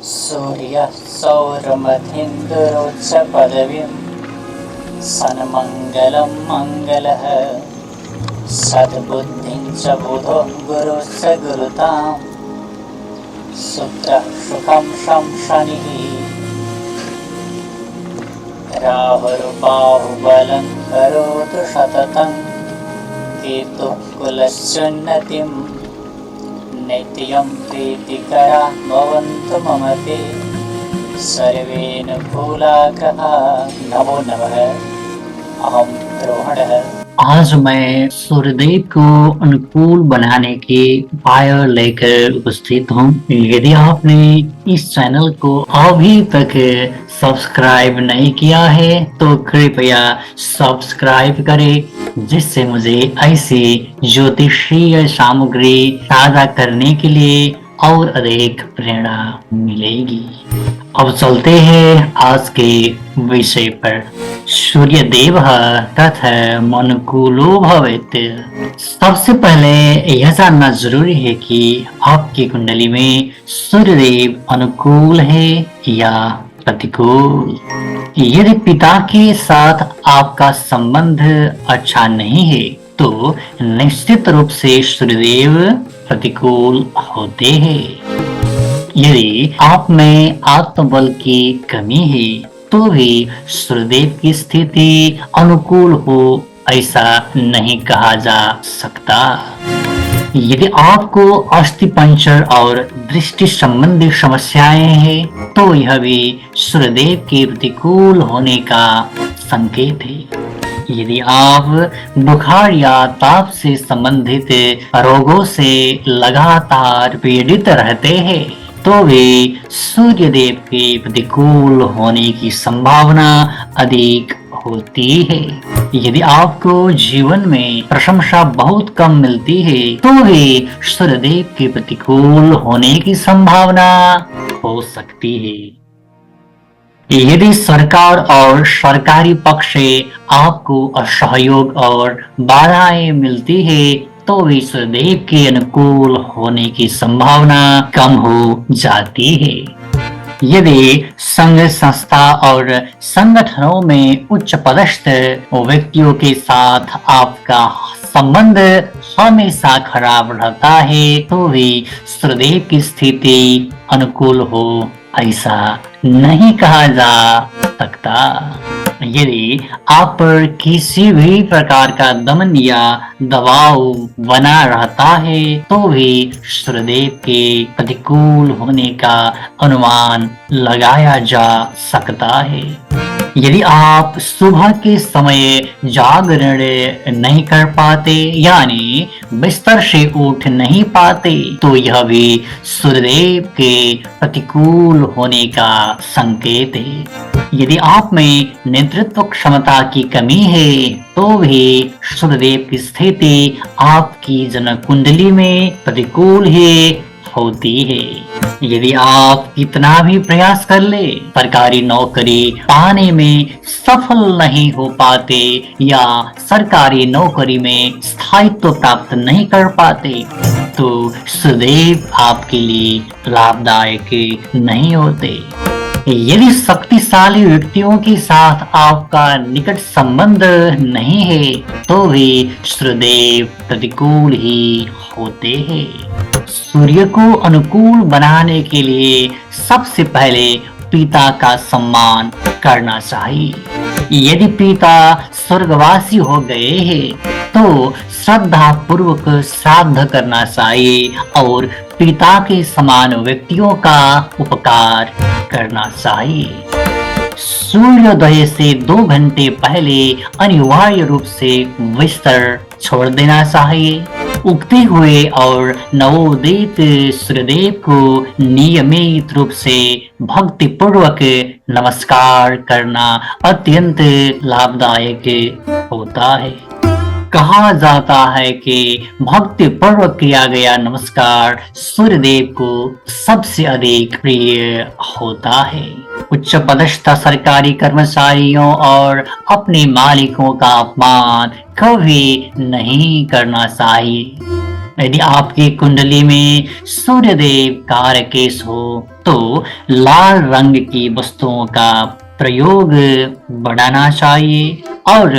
सूर्यः सौरमधीन्द्रोच्च पदवीं सन्मङ्गलं मङ्गलः सद्बुद्धिं च बुधं गुरुश्च गुरुतां शुक्रः सुखं शं शनिः राहुर्बाहुबलं करोतु सततं केतुः कुलस्योन्नतिं नित्यं प्रीतिकरा भवन्तु मम ते सर्वेऽनुकूलाः। नमो नमः। अहं रोहणः। आज मैं सूर्यदेव को अनुकूल बनाने के उपाय लेकर उपस्थित हूँ। यदि आपने इस चैनल को अभी तक सब्सक्राइब नहीं किया है तो कृपया सब्सक्राइब करें, जिससे मुझे ऐसी ज्योतिषीय सामग्री साझा करने के लिए और अधिक प्रेरणा मिलेगी। अब चलते हैं आज के विषय पर। सूर्य देव तथा अनुकूलो भवेत्। सबसे पहले यह जानना जरूरी है कि आपकी कुंडली में सूर्यदेव अनुकूल है या प्रतिकूल। यदि पिता के साथ आपका संबंध अच्छा नहीं है तो निश्चित रूप से सूर्यदेव प्रतिकूल होते हैं। यदि आप में आत्मबल की कमी है तो भी सूर्यदेव की स्थिति अनुकूल हो ऐसा नहीं कहा जा सकता। यदि आपको अस्थि पंचर और दृष्टि संबंधी समस्याएं हैं तो यह भी सूर्यदेव के प्रतिकूल होने का संकेत है। यदि आप बुखार या ताप से संबंधित रोगों से लगातार पीड़ित रहते हैं तो भी सूर्यदेव के प्रतिकूल होने की संभावना अधिक होती है। यदि आपको जीवन में प्रशंसा बहुत कम मिलती है तो भी सूर्यदेव के प्रतिकूल होने की संभावना हो सकती है। यदि सरकार और सरकारी पक्ष से आपको असहयोग और बाधाएं मिलती है तो भी सूर्यदेव के अनुकूल होने की संभावना कम हो जाती है। यदि संघ संस्था और संगठनों में उच्च पदस्थ व्यक्तियों के साथ आपका संबंध हमेशा खराब रहता है तो भी सूर्यदेव की स्थिति अनुकूल हो ऐसा नहीं कहा जा सकता। यदि आप पर किसी भी प्रकार का दमन या दबाव बना रहता है तो भी सूर्यदेव के प्रतिकूल होने का अनुमान लगाया जा सकता है। यदि आप सुबह के समय जागरण नहीं कर पाते यानी बिस्तर से उठ नहीं पाते तो यह भी सूर्यदेव के प्रतिकूल होने का संकेत है। यदि आप में नेतृत्व क्षमता की कमी है तो भी सूर्यदेव की स्थिति आपकी जन्म कुंडली में प्रतिकूल ही होती है। यदि आप कितना भी प्रयास कर ले सरकारी नौकरी पाने में सफल नहीं हो पाते या सरकारी नौकरी में स्थायित्व प्राप्त नहीं कर पाते तो सूर्यदेव आपके लिए लाभदायक नहीं होते। यदि शक्तिशाली व्यक्तियों के साथ आपका निकट संबंध नहीं है तो भी सूर्यदेव प्रतिकूल ही होते हैं। सूर्य को अनुकूल बनाने के लिए सबसे पहले पिता का सम्मान करना चाहिए। यदि पिता स्वर्गवासी हो गए हैं तो श्रद्धा पूर्वक श्राद्ध करना चाहिए और पिता के समान व्यक्तियों का उपकार करना चाहिए। सूर्योदय से 2 घंटे पहले अनिवार्य रूप से बिस्तर छोड़ देना चाहिए। उगते हुए और नवोदित सूर्यदेव को नियमित रूप से भक्ति पूर्वक नमस्कार करना अत्यंत लाभदायक होता है। कहा जाता है कि भक्ति पूर्वक किया गया नमस्कार सूर्यदेव को सबसे अधिक प्रिय होता है। उच्च पदस्थ सरकारी कर्मचारियों और अपने मालिकों का अपमान कभी नहीं करना चाहिए। यदि आपकी कुंडली में सूर्यदेव कारकेश हो तो लाल रंग की वस्तुओं का प्रयोग बढ़ाना चाहिए, और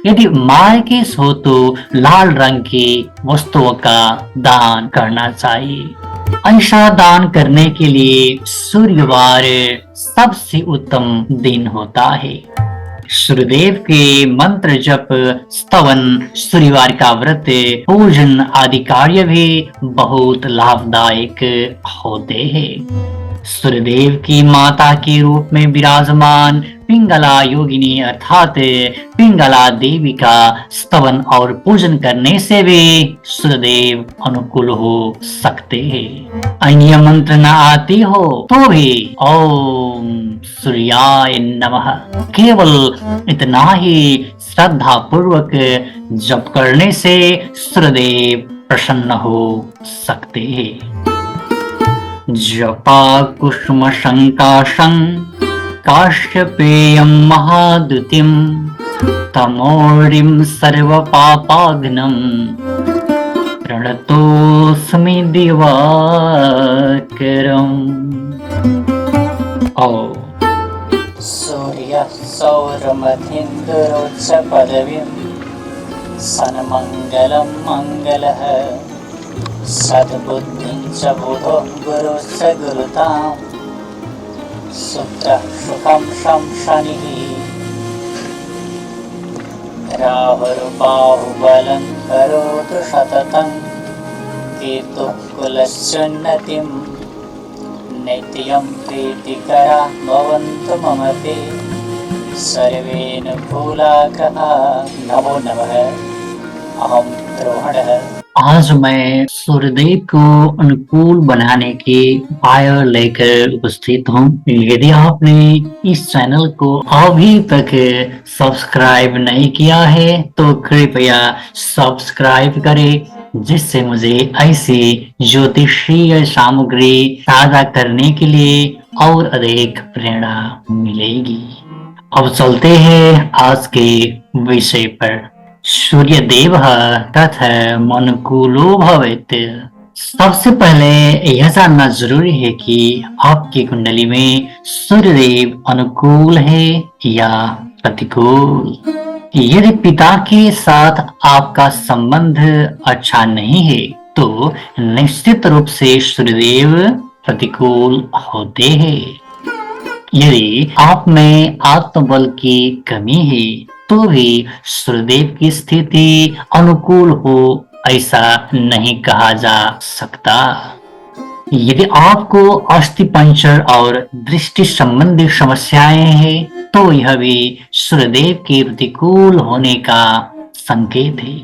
यदि मार्केस हो तो लाल रंग की वस्तुओं का दान करना चाहिए। ऐसा दान करने के लिए सूर्यवार सबसे उत्तम दिन होता है। सूर्यदेव के मंत्र जप, स्तवन, सूर्यवार का व्रत, पूजन आदि कार्य भी बहुत लाभदायक होते हैं। सूर्यदेव की माता के रूप में विराजमान पिंगला योगिनी अर्थात पिंगला देवी का स्तवन और पूजन करने से भी सूर्यदेव अनुकूल हो सकते हैं। अन्य मंत्र न आती हो तो भी ओम सूर्याय नमः केवल इतना ही श्रद्धा पूर्वक जप करने से सूर्यदेव प्रसन्न हो सकते हैं। जपा कुसुम संकाशं काश्यपेयं महाद्युतिं तमोरिं सर्वपापाग्नं प्रणतोऽस्मि दिवाकरम्। ओ सूर्यः सौरमधीन्द्रोच्च पदवीं सन्मङ्गलं मङ्गलः सद्बुद्धिं च बुधो गुरुश्च गुरुतां सुत्रः सुखं शं शनिः राहुर्बाहुबलं करोतु सततं केतुः कुलस्योन्नतिं नित्यं प्रीतिकरा भवन्तु मम ते सर्वेऽनुकूलाकः। नमो नमः। अहं द्रोणः। आज मैं सूर्यदेव को अनुकूल बनाने के उपाय लेकर उपस्थित हूँ। यदि आपने इस चैनल को अभी तक सब्सक्राइब नहीं किया है तो कृपया सब्सक्राइब करें, जिससे मुझे ऐसी ज्योतिषीय सामग्री साझा करने के लिए और अधिक प्रेरणा मिलेगी। अब चलते हैं आज के विषय पर। सूर्यदेव कथम अनुकूलो भवेत्। सबसे पहले यह जानना जरूरी है कि आपकी कुंडली में सूर्यदेव अनुकूल है या प्रतिकूल। यदि पिता के साथ आपका संबंध अच्छा नहीं है तो निश्चित रूप से सूर्यदेव प्रतिकूल होते हैं। यदि आप में आत्मबल की कमी है तो भी सूर्यदेव की स्थिति अनुकूल हो ऐसा नहीं कहा जा सकता। यदि आपको अस्थि पंचर और दृष्टि संबंधी समस्याएं हैं तो यह भी सूर्यदेव के प्रतिकूल होने का संकेत है।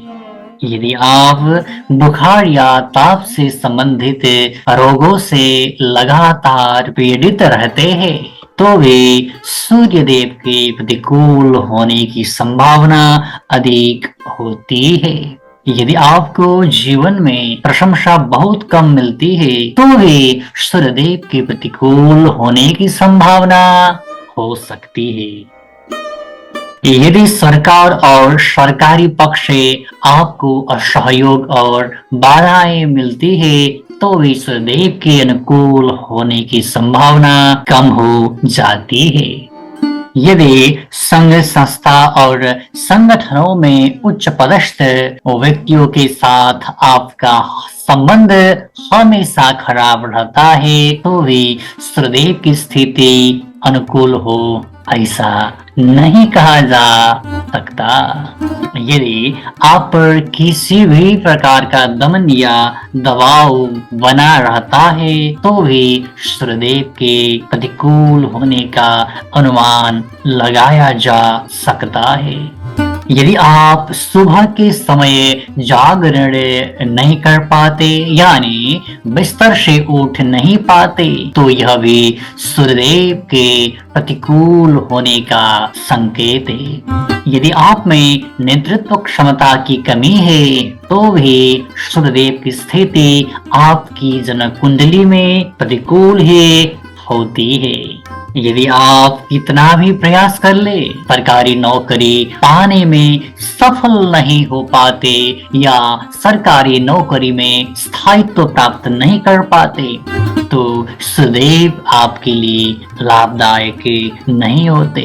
यदि आप बुखार या ताप से संबंधित रोगों से लगातार पीड़ित रहते हैं तो भी सूर्यदेव के प्रतिकूल होने की संभावना अधिक होती है। यदि आपको जीवन में प्रशंसा बहुत कम मिलती है तो भी सूर्यदेव के प्रतिकूल होने की संभावना हो सकती है। यदि सरकार और सरकारी पक्ष से आपको असहयोग और बाधाएं मिलती है तो भी सूर्यदेव के अनुकूल होने की संभावना कम हो जाती है। यदि संघ संस्था और संगठनों में उच्च पदस्थ व्यक्तियों के साथ आपका संबंध हमेशा खराब रहता है तो भी सूर्यदेव की स्थिति अनुकूल हो ऐसा नहीं कहा जा सकता। यदि आप पर किसी भी प्रकार का दमन या दबाव बना रहता है तो भी सूर्यदेव के प्रतिकूल होने का अनुमान लगाया जा सकता है। यदि आप सुबह के समय जागरण नहीं कर पाते यानी बिस्तर से उठ नहीं पाते तो यह भी सूर्यदेव के प्रतिकूल होने का संकेत है। यदि आप में नेतृत्व क्षमता की कमी है तो भी सूर्यदेव की स्थिति आपकी जन्म कुंडली में प्रतिकूल ही होती है। यदि आप कितना भी प्रयास कर ले सरकारी नौकरी पाने में सफल नहीं हो पाते या सरकारी नौकरी में स्थायित्व प्राप्त नहीं कर पाते तो सदैव आपके लिए लाभदायक नहीं होते।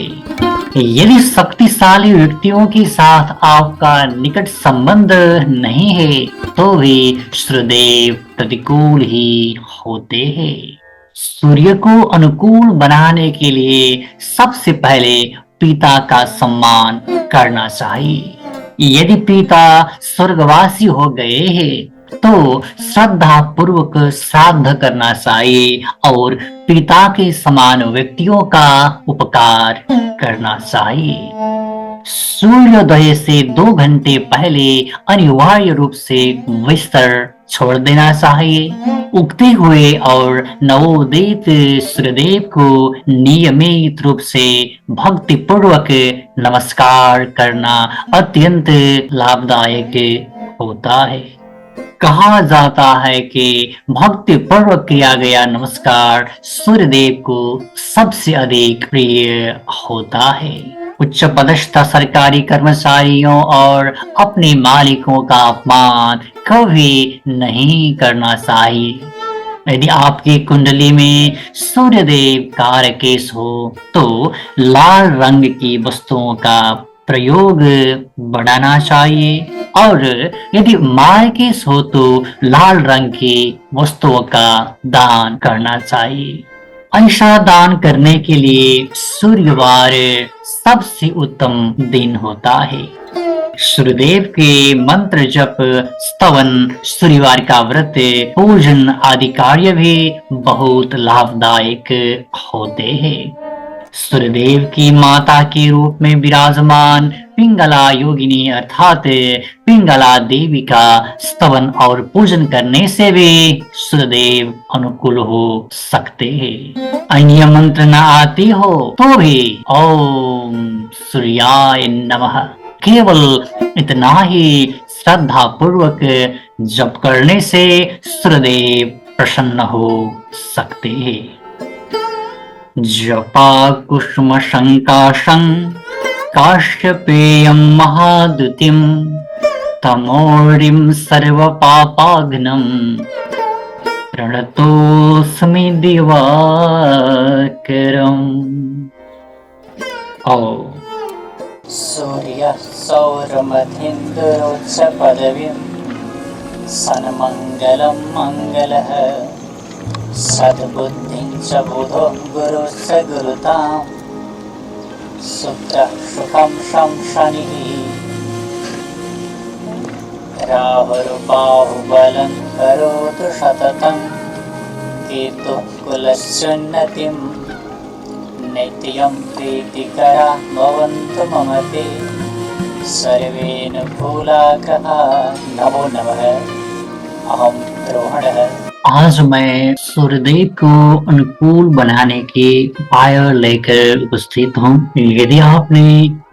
यदि शक्तिशाली व्यक्तियों के साथ आपका निकट संबंध नहीं है तो वे सदैव प्रतिकूल ही होते हैं। सूर्य को अनुकूल बनाने के लिए सबसे पहले पिता का सम्मान करना चाहिए। यदि पिता स्वर्गवासी हो गए हैं तो श्रद्धा पूर्वक श्राद्ध करना चाहिए और पिता के समान व्यक्तियों का उपकार करना चाहिए। सूर्योदय से 2 घंटे पहले अनिवार्य रूप से बिस्तर छोड़ देना चाहिए। उगते हुए और नवोदित सूर्यदेव को नियमित रूप से भक्ति पूर्वक नमस्कार करना अत्यंत लाभदायक होता है। कहा जाता है कि भक्ति पूर्वक किया गया नमस्कार सूर्यदेव को सबसे अधिक प्रिय होता है। उच्च पदस्थ सरकारी कर्मचारियों और अपने मालिकों का अपमान कभी नहीं करना चाहिए। यदि आपकी कुंडली में सूर्यदेव कारकेश हो तो लाल रंग की वस्तुओं का प्रयोग बढ़ाना चाहिए और यदि मार्केश हो तो लाल रंग की वस्तुओं का दान करना चाहिए। ऐसा दान करने के लिए सूर्यवार सबसे उत्तम दिन होता है। सूर्यदेव के मंत्र जप, स्तवन, सूर्यवार का व्रत, पूजन आदि कार्य भी बहुत लाभदायक होते हैं। सूर्यदेव की माता के रूप में विराजमान पिंगला योगिनी अर्थात पिंगला देवी का स्तवन और पूजन करने से भी सूर्यदेव अनुकूल हो सकते हैं। अन्य मंत्र न आते हो तो भी ओम सूर्याय नमः केवल इतना ही श्रद्धा पूर्वक जप करने से सूर्यदेव प्रसन्न हो सकते हैं। जपा कुसुम संकाशं काश्यपेयं महाद्युतिं तमोरिं सर्वपापाघ्नं प्रणतोऽस्मि दिवाकरम्। ओ सूर्यः सौरमधीन्द्रोच्च पदवीं सन्मङ्गलं मङ्गलः सद्बुद्धिं च बुधो गुरुश्च गुरुतां शुक्रः सुखं शं शनिः राहुर्बाहुबलं करोतु सततं केतुः कुलस्योन्नतिं नित्यं प्रीतिकरा भवन्तु मम ते सर्वेऽनुकूलाकः। नमो नमः। अहं द्रोणः। आज मैं सूर्यदेव को अनुकूल बनाने के उपाय लेकर उपस्थित हूँ। यदि आपने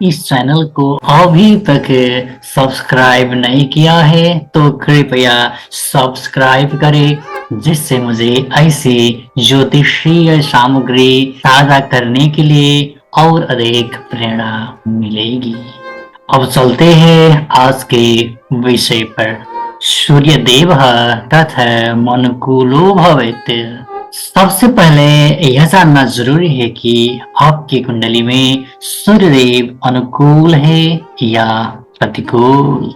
इस चैनल को अभी तक सब्सक्राइब नहीं किया है तो कृपया सब्सक्राइब करें, जिससे मुझे ऐसी ज्योतिषीय सामग्री साझा करने के लिए और अधिक प्रेरणा मिलेगी। अब चलते हैं आज के विषय पर। सूर्य देव तथा अनुकूलो भवेत्। सबसे पहले यह जानना जरूरी है कि आपकी कुंडली में सूर्यदेव अनुकूल है या प्रतिकूल।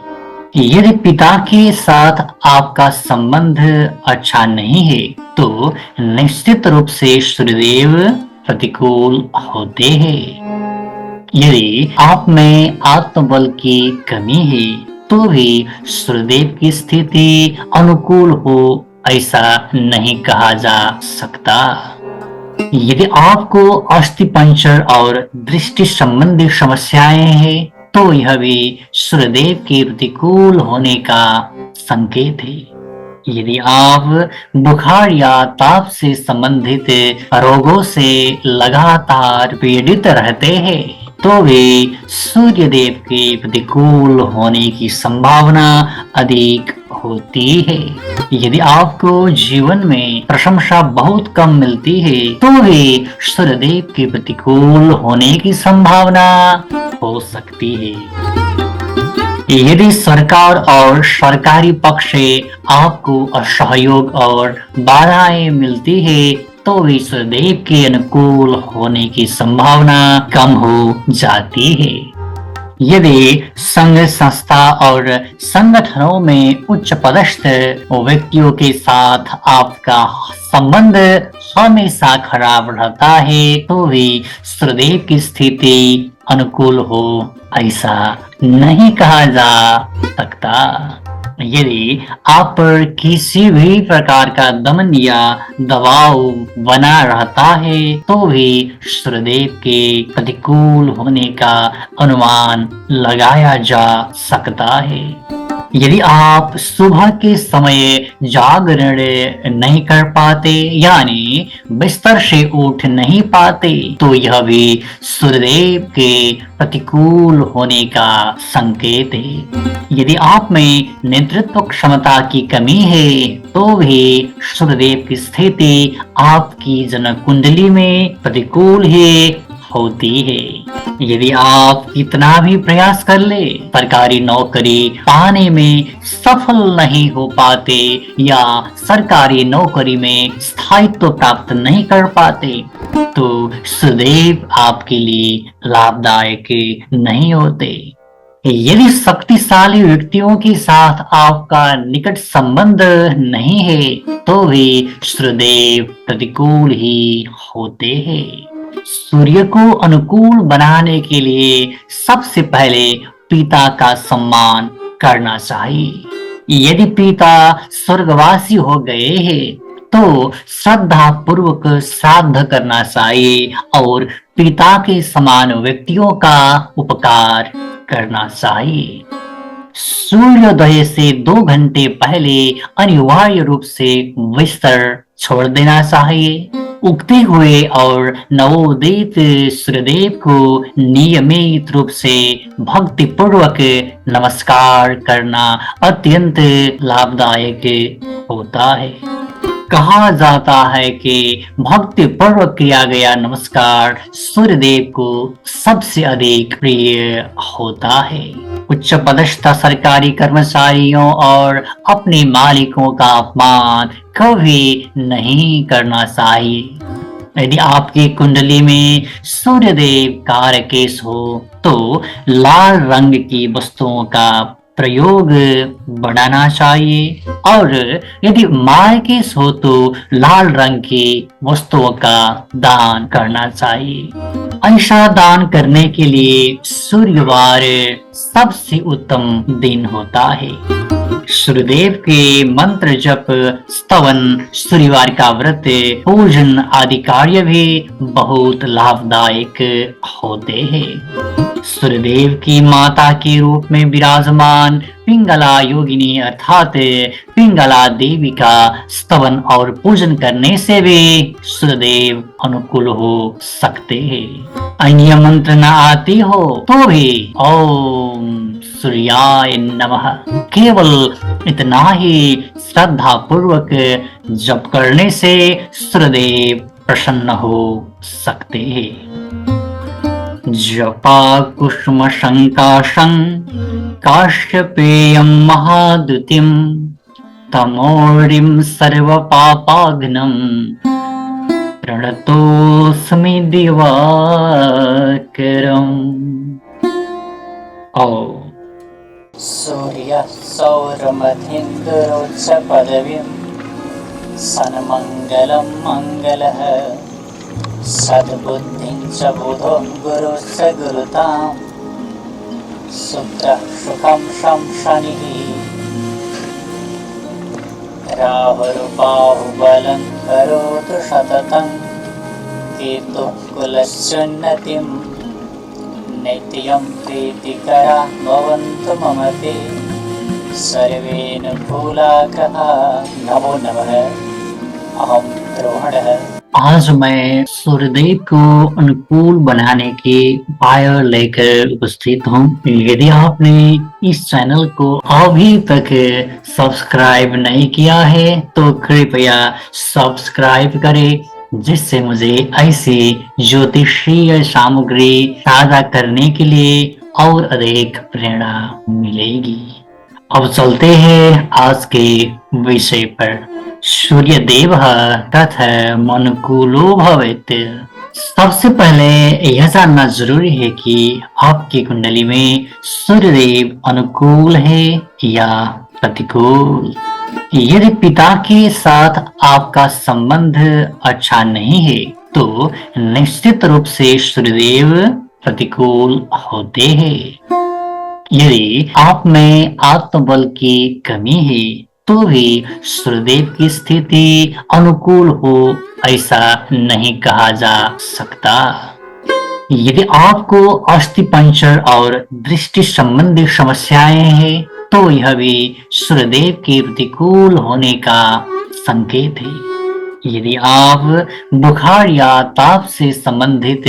यदि पिता के साथ आपका संबंध अच्छा नहीं है तो निश्चित रूप से सूर्यदेव प्रतिकूल होते हैं। यदि आप में आत्मबल की कमी है तो भी सूर्यदेव की स्थिति अनुकूल हो ऐसा नहीं कहा जा सकता। यदि आपको अस्थि पंचर और दृष्टि संबंधी समस्याएं हैं तो यह भी सूर्यदेव के प्रतिकूल होने का संकेत है। यदि आप बुखार या ताप से संबंधित रोगों से लगातार पीड़ित रहते हैं तो भी सूर्यदेव के प्रतिकूल होने की संभावना अधिक होती है। यदि आपको जीवन में प्रशंसा बहुत कम मिलती है तो भी सूर्यदेव के प्रतिकूल होने की संभावना हो सकती है। यदि सरकार और सरकारी पक्ष से आपको असहयोग और बाधाएं मिलती है तो भी सूर्यदेव के अनुकूल होने की संभावना कम हो जाती है। यदि संघ संस्था और संगठनों में उच्च पदस्थ व्यक्तियों के साथ आपका संबंध हमेशा खराब रहता है तो भी सूर्यदेव की स्थिति अनुकूल हो ऐसा नहीं कहा जा सकता। यदि आप पर किसी भी प्रकार का दमन या दबाव बना रहता है तो भी सूर्यदेव के प्रतिकूल होने का अनुमान लगाया जा सकता है। यदि आप सुबह के समय जागरण नहीं कर पाते यानी बिस्तर से उठ नहीं पाते तो यह भी सूर्यदेव के प्रतिकूल होने का संकेत है। यदि आप में नेतृत्व क्षमता की कमी है तो भी सूर्यदेव की स्थिति आपकी जन्म कुंडली में प्रतिकूल है होती है। यदि आप कितना भी प्रयास कर ले सरकारी नौकरी पाने में सफल नहीं हो पाते या सरकारी नौकरी में स्थायित्व प्राप्त नहीं कर पाते तो सूर्यदेव आपके लिए लाभदायक नहीं होते। यदि शक्तिशाली व्यक्तियों के साथ आपका निकट संबंध नहीं है तो भी सूर्यदेव प्रतिकूल ही होते हैं। सूर्य को अनुकूल बनाने के लिए सबसे पहले पिता का सम्मान करना चाहिए। यदि पिता स्वर्गवासी हो गए हैं तो श्रद्धा पूर्वक श्राद्ध करना चाहिए और पिता के समान व्यक्तियों का उपकार करना चाहिए। सूर्योदय से 2 घंटे पहले अनिवार्य रूप से बिस्तर छोड़ देना चाहिए। उगते हुए और नवोदित सूर्यदेव को नियमित रूप से भक्ति पूर्वक नमस्कार करना अत्यंत लाभदायक होता है। कहा जाता है कि भक्ति पूर्वक किया गया नमस्कार सूर्यदेव को सबसे अधिक प्रिय होता है। उच्च पदस्थ सरकारी कर्मचारियों और अपने मालिकों का अपमान कभी नहीं करना चाहिए। यदि आपकी कुंडली में सूर्यदेव कारकेश हो तो लाल रंग की वस्तुओं का प्रयोग बढ़ाना चाहिए और यदि मार्केस हो तो लाल रंग की वस्तुओं का दान करना चाहिए। ऐसा दान करने के लिए सूर्यवार सबसे उत्तम दिन होता है। सूर्यदेव के मंत्र जप स्तवन सूर्यवार का व्रत पूजन आदि कार्य भी बहुत लाभदायक होते हैं। सूर्यदेव की माता के रूप में विराजमान पिंगला योगिनी अर्थात पिंगला देवी का स्तवन और पूजन करने से भी सूर्यदेव अनुकूल हो सकते हैं। अन्य मंत्र न आती हो तो भी ओम सूर्याय नमः केवल इतना ही श्रद्धा पूर्वक जप करने से सूर्यदेव प्रसन्न हो सकते हैं। जपा कुसुम संकाशं काश्यपेयं महाद्युतिं तमोरिं सर्व पापाग्नं प्रणतोऽस्मि दिवाकरम्। सूर्यः सौरमधीन्द्रोच्च पदवीं सन्मङ्गलं मङ्गलः सद्बुद्धिं च बुधो गुरुश्च गुरुतां शुक्रः सुखं शं शनिः राहुर्बाहुबलं करोतु सततं केतुः कुलस्योन्नतिं नित्यं प्रीतिकरा भवन्तु मम ते सर्वेऽनुकूलाग्रहाः। नमो नमः। अहं द्रोणः। आज मैं सूर्यदेव को अनुकूल बनाने के उपाय लेकर उपस्थित हूँ। यदि आपने इस चैनल को अभी तक सब्सक्राइब नहीं किया है तो कृपया सब्सक्राइब करें जिससे मुझे ऐसी ज्योतिषीय सामग्री साझा करने के लिए और अधिक प्रेरणा मिलेगी। अब चलते हैं आज के विषय पर। सूर्य देव तथा मनुकूलो भवेत्। सबसे पहले यह जानना जरूरी है कि आपकी कुंडली में सूर्यदेव अनुकूल है या प्रतिकूल। यदि पिता के साथ आपका संबंध अच्छा नहीं है तो निश्चित रूप से सूर्यदेव प्रतिकूल होते हैं। यदि आप में आत्मबल की कमी है तो भी सूर्यदेव की स्थिति अनुकूल हो ऐसा नहीं कहा जा सकता। यदि आपको अस्थि पंचर और दृष्टि संबंधी समस्याएं हैं तो यह भी सूर्यदेव के प्रतिकूल होने का संकेत है। यदि आप बुखार या ताप से संबंधित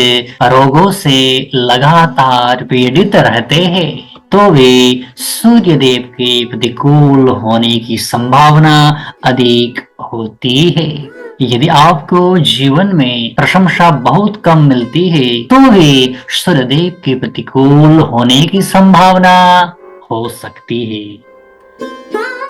रोगों से लगातार पीड़ित रहते हैं तो भी सूर्यदेव के प्रतिकूल होने की संभावना अधिक होती है। यदि आपको जीवन में प्रशंसा बहुत कम मिलती है तो भी सूर्यदेव के प्रतिकूल होने की संभावना हो सकती है।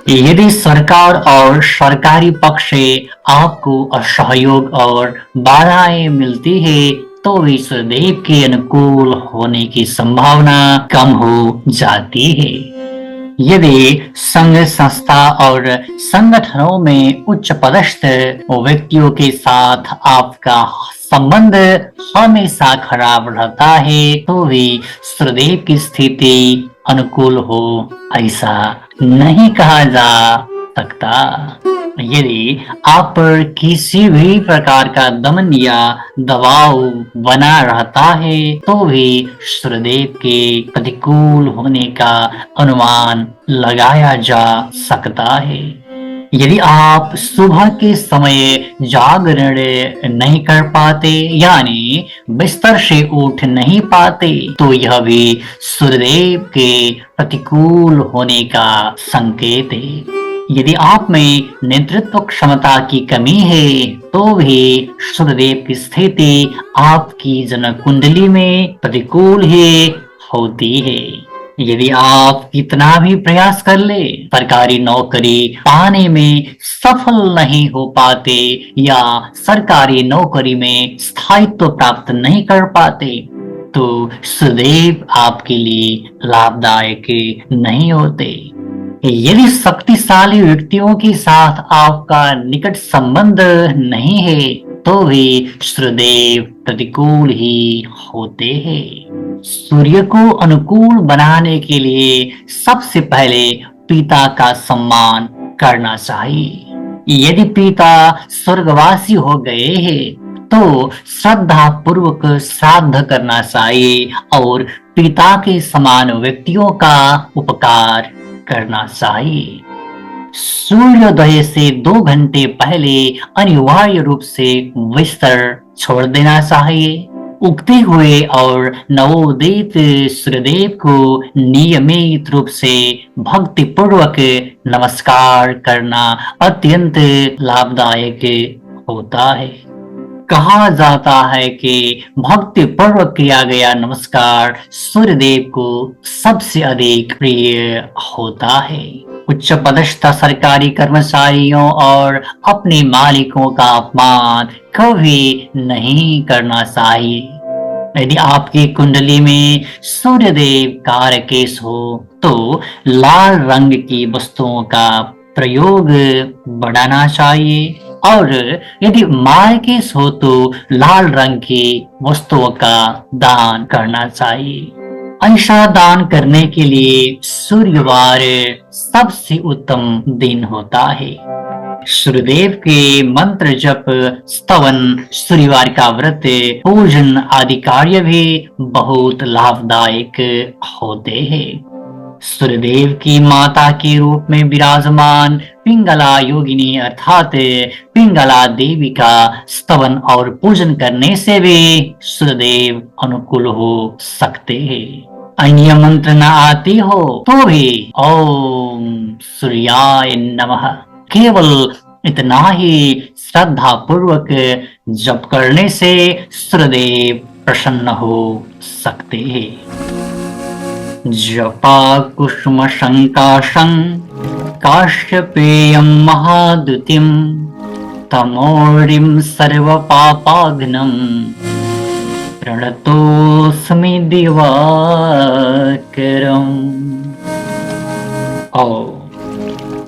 यदि सरकार और सरकारी पक्ष से आपको असहयोग और बाधाएं मिलती है तो भी सूर्यदेव के अनुकूल होने की संभावना कम हो जाती है। यदि संघ संस्था और संगठनों में उच्च पदस्थ व्यक्तियों के साथ आपका संबंध हमेशा खराब रहता है तो भी सूर्यदेव की स्थिति अनुकूल हो ऐसा नहीं कहा जा सकता। यदि आप पर किसी भी प्रकार का दमन या दबाव बना रहता है तो भी सूर्यदेव के प्रतिकूल होने का अनुमान लगाया जा सकता है। यदि आप सुबह के समय जागरण नहीं कर पाते यानी बिस्तर से उठ नहीं पाते तो यह भी सूर्यदेव के प्रतिकूल होने का संकेत है। यदि आप में नेतृत्व क्षमता की कमी है तो भी सूर्यदेव की स्थिति आपकी जन्म कुंडली में प्रतिकूल ही होती है। यदि आप कितना भी प्रयास कर ले सरकारी नौकरी पाने में सफल नहीं हो पाते या सरकारी नौकरी में स्थायित्व प्राप्त नहीं कर पाते तो सूर्यदेव आपके लिए लाभदायक नहीं होते। यदि शक्तिशाली व्यक्तियों के साथ आपका निकट संबंध नहीं है तो भी सूर्यदेव प्रतिकूल ही होते हैं। सूर्य को अनुकूल बनाने के लिए सबसे पहले पिता का सम्मान करना चाहिए। यदि पिता स्वर्गवासी हो गए हैं तो श्रद्धा पूर्वक श्राद्ध करना चाहिए और पिता के समान व्यक्तियों का उपकार करना चाहिए। सूर्योदय से 2 घंटे पहले अनिवार्य रूप से बिस्तर छोड़ देना चाहिए। उगते हुए और नवोदित सूर्यदेव को नियमित रूप से भक्ति पूर्वक नमस्कार करना अत्यंत लाभदायक होता है। कहा जाता है कि भक्ति पूर्वक किया गया नमस्कार सूर्यदेव को सबसे अधिक प्रिय होता है। उच्च पदस्थ सरकारी कर्मचारियों और अपने मालिकों का अपमान कभी नहीं करना चाहिए। यदि आपकी कुंडली में सूर्यदेव कारकेश हो तो लाल रंग की वस्तुओं का प्रयोग बढ़ाना चाहिए और यदि मार्केश हो तो लाल रंग की वस्तुओं का दान करना चाहिए। ऐसा दान करने के लिए सूर्यवार सबसे उत्तम दिन होता है। सूर्यदेव के मंत्र जप स्तवन सूर्यवार का व्रत पूजन आदि कार्य भी बहुत लाभदायक होते हैं। सूर्यदेव की माता के रूप में विराजमान पिंगला योगिनी अर्थात पिंगला देवी का स्तवन और पूजन करने से भी सूर्यदेव अनुकूल हो सकते हैं। अन्य मंत्र न आती हो तो भी ओम सूर्याय नमः केवल इतना ही श्रद्धा पूर्वक जप करने से सूर्यदेव प्रसन्न हो सकते हैं। जपाकुसुमशङ्काशं काश्यपेयं महाद्युतिं तमोरिं सर्वपापाघ्नं प्रणतोऽस्मि दिवाकरम्। ओ